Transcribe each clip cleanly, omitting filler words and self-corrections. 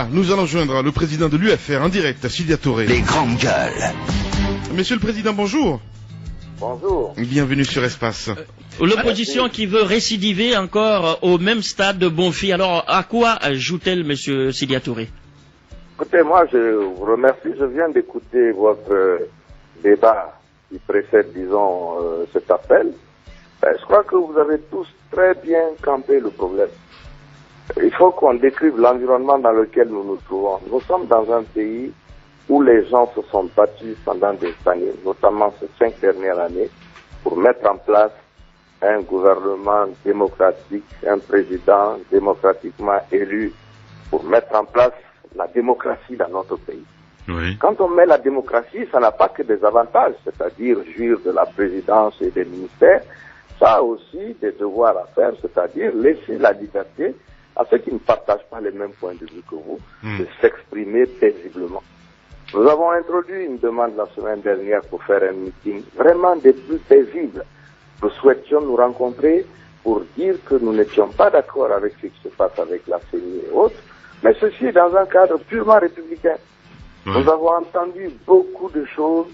Nous allons joindre le président de l'UFR en direct à Sidya Touré. Les grandes gueules. Monsieur le président, bonjour. Bonjour. Bienvenue sur Espace. L'opposition qui veut récidiver encore au même stade de Bonfi. Alors, à quoi joue-t-elle, monsieur Sidya Touré? Écoutez, moi, je vous remercie. Je viens d'écouter votre débat qui précède, disons, cet appel. Je crois que vous avez tous très bien campé le problème. Il faut qu'on décrive l'environnement dans lequel nous nous trouvons. Nous sommes dans un pays où les gens se sont battus pendant des années, notamment ces 5 dernières années, pour mettre en place un gouvernement démocratique, un président démocratiquement élu, pour mettre en place la démocratie dans notre pays. Oui. Quand on met la démocratie, ça n'a pas que des avantages, c'est-à-dire jouir de la présidence et des ministères, ça a aussi des devoirs à faire, c'est-à-dire laisser la liberté à ceux qui ne partagent pas les mêmes points de vue que vous, de s'exprimer paisiblement. Nous avons introduit une demande la semaine dernière pour faire un meeting vraiment des plus paisibles. Nous souhaitions nous rencontrer pour dire que nous n'étions pas d'accord avec ce qui se passe avec la CENI et autres, mais ceci dans un cadre purement républicain. Nous avons entendu beaucoup de choses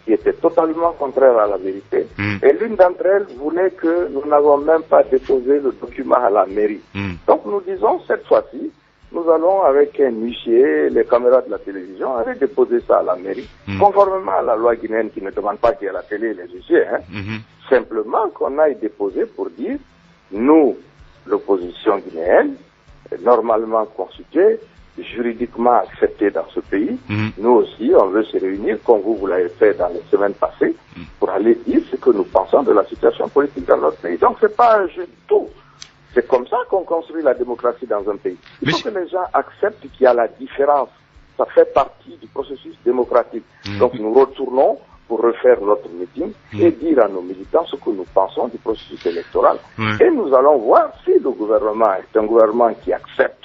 qui étaient totalement contraires à la vérité. Et l'une d'entre elles voulait que nous n'avons même pas déposé le document à la mairie. Donc nous disons, cette fois-ci, nous allons avec un huissier, les caméras de la télévision, aller déposer ça à la mairie, conformément à la loi guinéenne qui ne demande pas qu'il y ait la télé et les huissiers. Simplement qu'on aille déposer pour dire, nous, l'opposition guinéenne, normalement constituée, juridiquement accepté dans ce pays. Nous aussi, on veut se réunir, comme vous l'avez fait dans les semaines passées, pour aller dire ce que nous pensons de la situation politique dans notre pays. Donc, c'est pas un jeu de tout. C'est comme ça qu'on construit la démocratie dans un pays. Il faut que les gens acceptent qu'il y a la différence. Ça fait partie du processus démocratique. Donc, nous retournons pour refaire notre meeting et dire à nos militants ce que nous pensons du processus électoral. Et nous allons voir si le gouvernement est un gouvernement qui accepte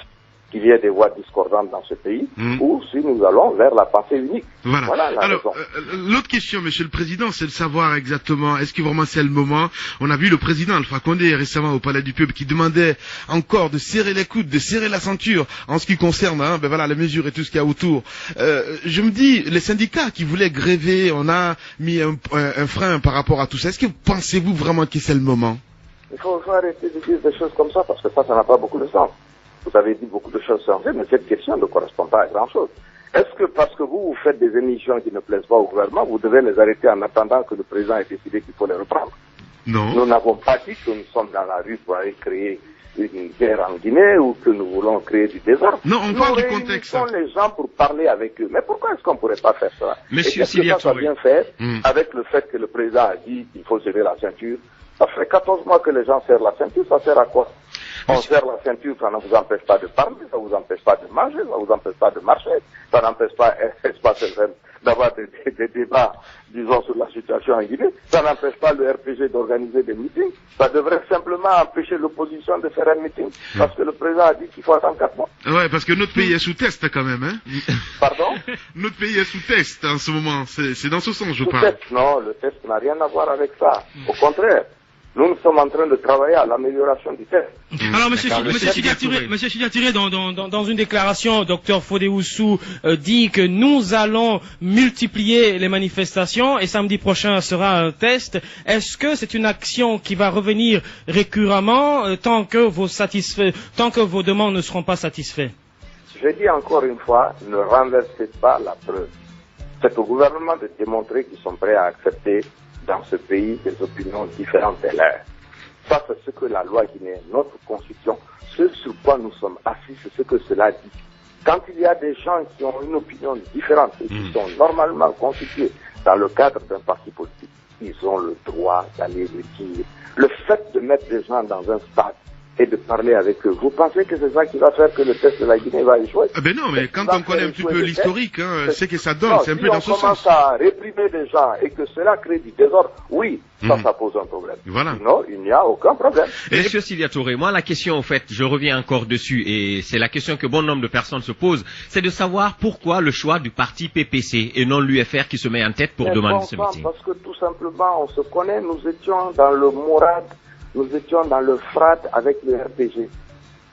qu'il y ait des voix discordantes dans ce pays, ou si nous allons vers la pensée unique. Voilà la raison. L'autre question, monsieur le président, c'est de savoir exactement, est-ce que vraiment c'est le moment? On a vu le président Alpha Condé récemment au Palais du Peuple qui demandait encore de serrer les coudes, de serrer la ceinture en ce qui concerne les mesures et tout ce qu'il y a autour. Je me dis, les syndicats qui voulaient gréver, on a mis un frein par rapport à tout ça. Est-ce que pensez-vous vraiment que c'est le moment? Il faut arrêter de dire des choses comme ça, parce que ça n'a pas beaucoup de sens. Vous avez dit beaucoup de choses sensées, mais cette question ne correspond pas à grand-chose. Est-ce que parce que vous faites des émissions qui ne plaisent pas au gouvernement, vous devez les arrêter en attendant que le président ait décidé qu'il faut les reprendre? Non. Nous n'avons pas dit que nous sommes dans la rue pour aller créer une guerre en Guinée ou que nous voulons créer du désordre. Non, on parle du contexte. Nous réunissons les gens pour parler avec eux. Mais pourquoi est-ce qu'on ne pourrait pas faire ça? Monsieur Sidya Touré, ça bien faire avec le fait que le président a dit qu'il faut serrer la ceinture. Ça fait 14 mois que les gens serrent la ceinture, ça sert à quoi? On serre la ceinture, ça ne vous empêche pas de parler, ça ne vous empêche pas de manger, ça ne vous empêche pas de marcher, ça n'empêche pas d'avoir des débats, disons, sur la situation en Guinée, ça n'empêche pas le RPG d'organiser des meetings, ça devrait simplement empêcher l'opposition de faire un meeting, parce que le président a dit qu'il faut attendre 4 mois. Ouais, parce que notre pays est sous test quand même, hein. Pardon? Notre pays est sous test en ce moment, c'est dans ce sens, je Sous parle. test, non, le test n'a rien à voir avec ça. Au contraire. Nous sommes en train de travailler à l'amélioration du test. Alors, monsieur Sidya Touré, dans une déclaration, Dr Fodé-Oussou dit que nous allons multiplier les manifestations et samedi prochain sera un test. Est-ce que c'est une action qui va revenir récurremment tant que vos demandes ne seront pas satisfaites? Je dis encore une fois, ne renversez pas la preuve. C'est au gouvernement de démontrer qu'ils sont prêts à accepter dans ce pays des opinions différentes des leurs. Ça, c'est ce que la loi guinéenne, notre constitution, ce sur quoi nous sommes assis, c'est ce que cela dit. Quand il y a des gens qui ont une opinion différente et qui sont normalement constitués dans le cadre d'un parti politique, ils ont le droit d'aller le dire. Le fait de mettre des gens dans un stade et de parler avec eux, vous pensez que c'est ça qui va faire que le test de la Guinée va échouer? Ben non, mais quand on connaît un petit peu l'historique, c'est que ça donne, c'est un peu dans ce sens. Si on commence à réprimer des gens et que cela crée du désordre, oui, ça pose un problème. Voilà. Sinon, il n'y a aucun problème. Monsieur Sidya Touré, moi la question en fait, je reviens encore dessus et c'est la question que bon nombre de personnes se posent, c'est de savoir pourquoi le choix du parti PPC et non l'UFR qui se met en tête pour demander ce meeting. Parce que tout simplement, on se connaît, nous étions dans le Mourad, nous étions dans le FRAD avec le RPG.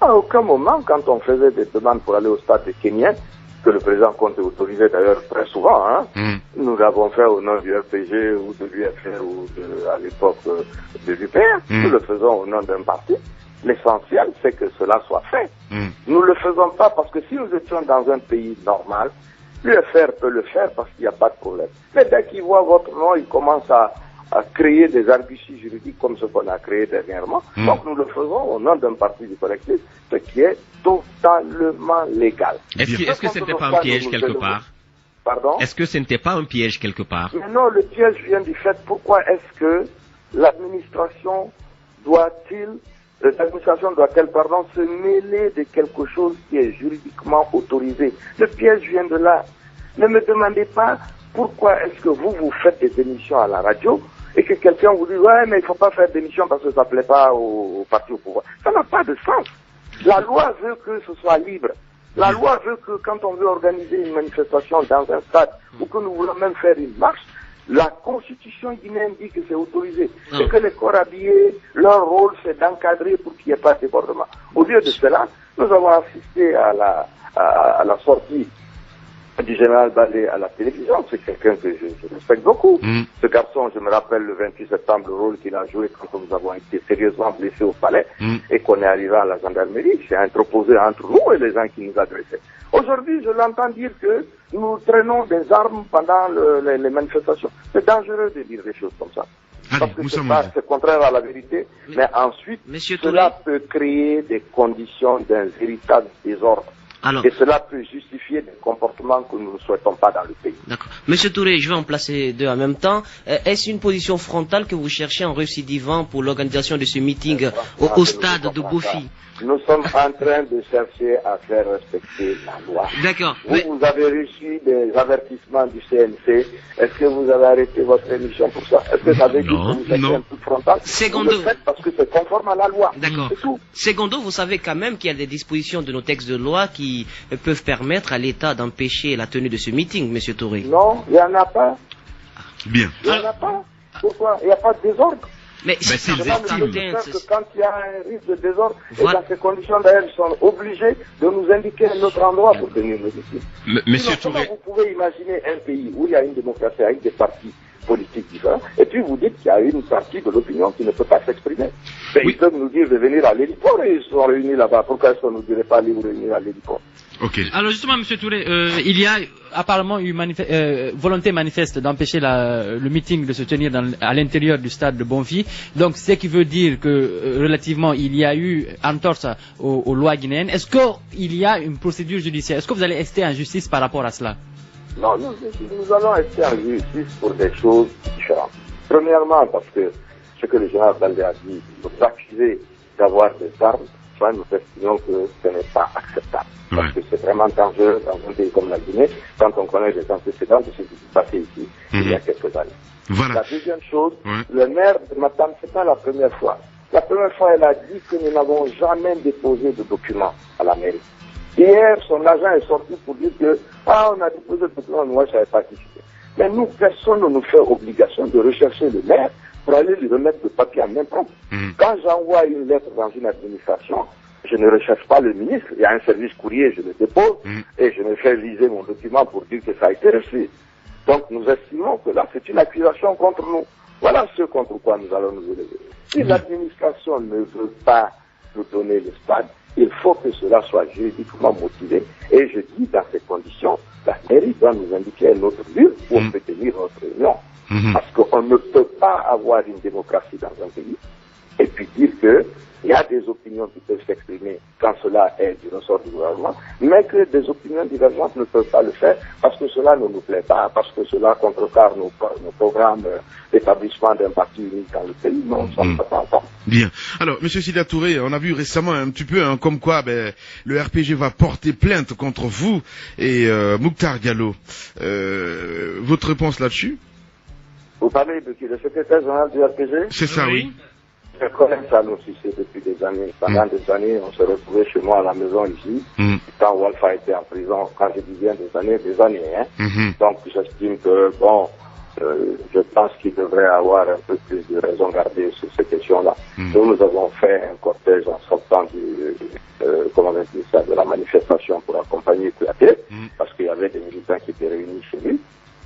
À aucun moment, quand on faisait des demandes pour aller au stade de Kenya, que le président Conte autorisait d'ailleurs très souvent, hein, nous l'avons fait au nom du RPG ou de l'UFR ou à l'époque de l'UPR, nous le faisons au nom d'un parti. L'essentiel, c'est que cela soit fait. Nous ne le faisons pas parce que si nous étions dans un pays normal, l'UFR peut le faire parce qu'il n'y a pas de problème. Mais dès qu'il voit votre nom, il commence à créer des arguties juridiques comme ce qu'on a créé dernièrement. Donc nous le faisons au nom d'un parti du collectif, ce qui est totalement légal. Est-ce que ce n'était pas un piège quelque part? Pardon? Est-ce que ce n'était pas un piège quelque part? Mais non, le piège vient du fait pourquoi est-ce que l'administration doit-elle se mêler de quelque chose qui est juridiquement autorisé. Le piège vient de là. Ne me demandez pas pourquoi est-ce que vous faites des émissions à la radio et que quelqu'un vous dit ouais mais il ne faut pas faire d'émissions parce que ça ne plaît pas au parti au pouvoir. Ça n'a pas de sens. La loi veut que ce soit libre. La loi veut que quand on veut organiser une manifestation dans un stade ou que nous voulons même faire une marche, la constitution guinéenne dit que c'est autorisé et que les corps habillés, leur rôle c'est d'encadrer pour qu'il n'y ait pas de débordement. Au lieu de cela, nous avons assisté à la sortie du général Balé à la télévision. C'est quelqu'un que je respecte beaucoup. Ce garçon, je me rappelle le 28 septembre, le rôle qu'il a joué quand nous avons été sérieusement blessés au palais et qu'on est arrivé à la gendarmerie. Il s'est interposé entre nous et les gens qui nous agressaient. Aujourd'hui, je l'entends dire que nous traînons des armes pendant les manifestations. C'est dangereux de dire des choses comme ça. Parce que c'est contraire à la vérité, mais ensuite, cela peut créer des conditions d'un véritable désordre. Et cela peut justifier des comportements que nous ne souhaitons pas dans le pays. D'accord. Monsieur Touré, je vais en placer deux en même temps. Est-ce une position frontale que vous cherchez en récidivant pour l'organisation de ce meeting au stade de Bofi? Nous sommes en train de chercher à faire respecter la loi. D'accord. Vous avez reçu des avertissements du CNC. Est-ce que vous avez arrêté votre émission pour ça? Est-ce que ça veut dire que vous êtes un peu frontal? Secondo. Vous le faites parce que c'est conforme à la loi. D'accord. C'est tout. Secondo, vous savez quand même qu'il y a des dispositions de nos textes de loi qui peuvent permettre à l'État d'empêcher la tenue de ce meeting, monsieur Touré. Non, il n'y en a pas. Bien. Il n'y en a pas. Pourquoi? Il n'y a pas de désordre. Mais c'est que quand il y a un risque de désordre, et dans ces conditions d'ailleurs, ils sont obligés de nous indiquer un autre endroit pour tenir le meeting. Monsieur Touré. Comment vous pouvez imaginer un pays où il y a une démocratie avec des partis politiques différents, et puis vous dites qu'il y a une partie de l'opinion qui ne peut pas s'exprimer. Mais ils peuvent nous dire de venir à l'héliport et ils sont réunis là-bas. Pourquoi est-ce qu'on ne nous dirait pas aller vous réunir à l'héliport? Alors justement, monsieur Touré, il y a apparemment une volonté manifeste d'empêcher le meeting de se tenir à l'intérieur du stade de Bonfi. Donc, ce qui veut dire que relativement, il y a eu entorse aux lois guinéennes. Est-ce qu'il y a une procédure judiciaire? Est-ce que vous allez rester en justice par rapport à cela? Non, nous allons rester en justice pour des choses différentes. Premièrement, parce que ce que le général Baldé a dit, nous accuser d'avoir des armes, nous estimons que ce n'est pas acceptable. Parce que c'est vraiment dangereux dans un pays comme la Guinée, quand on connaît les antécédents de ce qui s'est passé ici il y a quelques années. La deuxième chose, le maire de Matam, c'est pas la première fois. La première fois, elle a dit que nous n'avons jamais déposé de documents à la mairie. Hier, son agent est sorti pour dire que, on a déposé de documents, moi, je n'avais pas participé. Mais nous, personne ne nous fait obligation de rechercher le maire pour aller lui remettre le papier en même temps. Quand j'envoie une lettre dans une administration, je ne recherche pas le ministre, il y a un service courrier, je le dépose et je me fais liser mon document pour dire que ça a été reçu. Donc nous estimons que là, c'est une accusation contre nous. Voilà ce contre quoi nous allons nous élever. Si l'administration ne veut pas nous donner le stade, il faut que cela soit juridiquement motivé. Et je dis, dans ces conditions, la mairie doit nous indiquer un autre lieu où on peut tenir notre réunion. Parce qu'on ne peut pas avoir une démocratie dans un pays et puis dire qu'il y a des opinions qui peuvent s'exprimer quand cela est du ressort du gouvernement, mais que des opinions divergentes ne peuvent pas le faire parce que cela ne nous plaît pas, parce que cela contrecarre nos programmes d'établissement d'un parti unique dans le pays. Non, ça ne peut pas entendre. Bien. Alors, monsieur Sida Touré, on a vu récemment un petit peu comme quoi le RPG va porter plainte contre vous et Mouktar Diallo. Votre réponse là-dessus? Vous parlez de qui? Le secrétaire général du RPG? C'est ça, oui. Je connais Salou Cissé depuis des années. Pendant des années, on se retrouvait chez moi à la maison ici. Quand Walfa était en prison, quand je dis bien des années, hein. Donc j'estime que, je pense qu'il devrait avoir un peu plus de raison gardée sur ces questions-là. Nous avons fait un cortège en sortant de la manifestation pour accompagner Kouyaté, parce qu'il y avait des militants qui étaient réunis chez lui.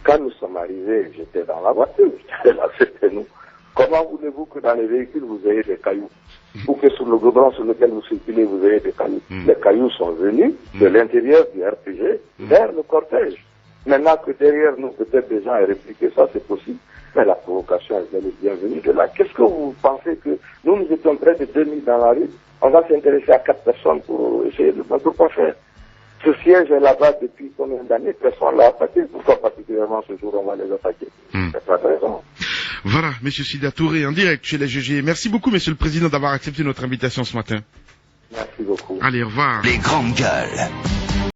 Quand nous sommes arrivés, j'étais dans la voiture, j'étais là, c'était nous. Comment voulez-vous que dans les véhicules vous ayez des cailloux, ou que sur le goudron sur lequel vous circulez vous ayez des cailloux? Les cailloux sont venus de l'intérieur du RPG vers le cortège. Maintenant que derrière nous, peut-être des gens aient répliqué ça, c'est possible. Mais la provocation est bienvenue de là. Qu'est-ce que vous pensez que nous étions près de 2000 dans la rue? On va s'intéresser à 4 personnes pour essayer de voir quoi faire. Ce siège est là-bas depuis combien d'années? Personne l'a attaqué. Pourquoi particulièrement ce jour on va les attaquer? C'est pas de raison. Voilà, Monsieur Sida Touré, en direct chez les GG. Merci beaucoup, Monsieur le Président, d'avoir accepté notre invitation ce matin. Merci beaucoup. Allez, au revoir. Les grandes gueules.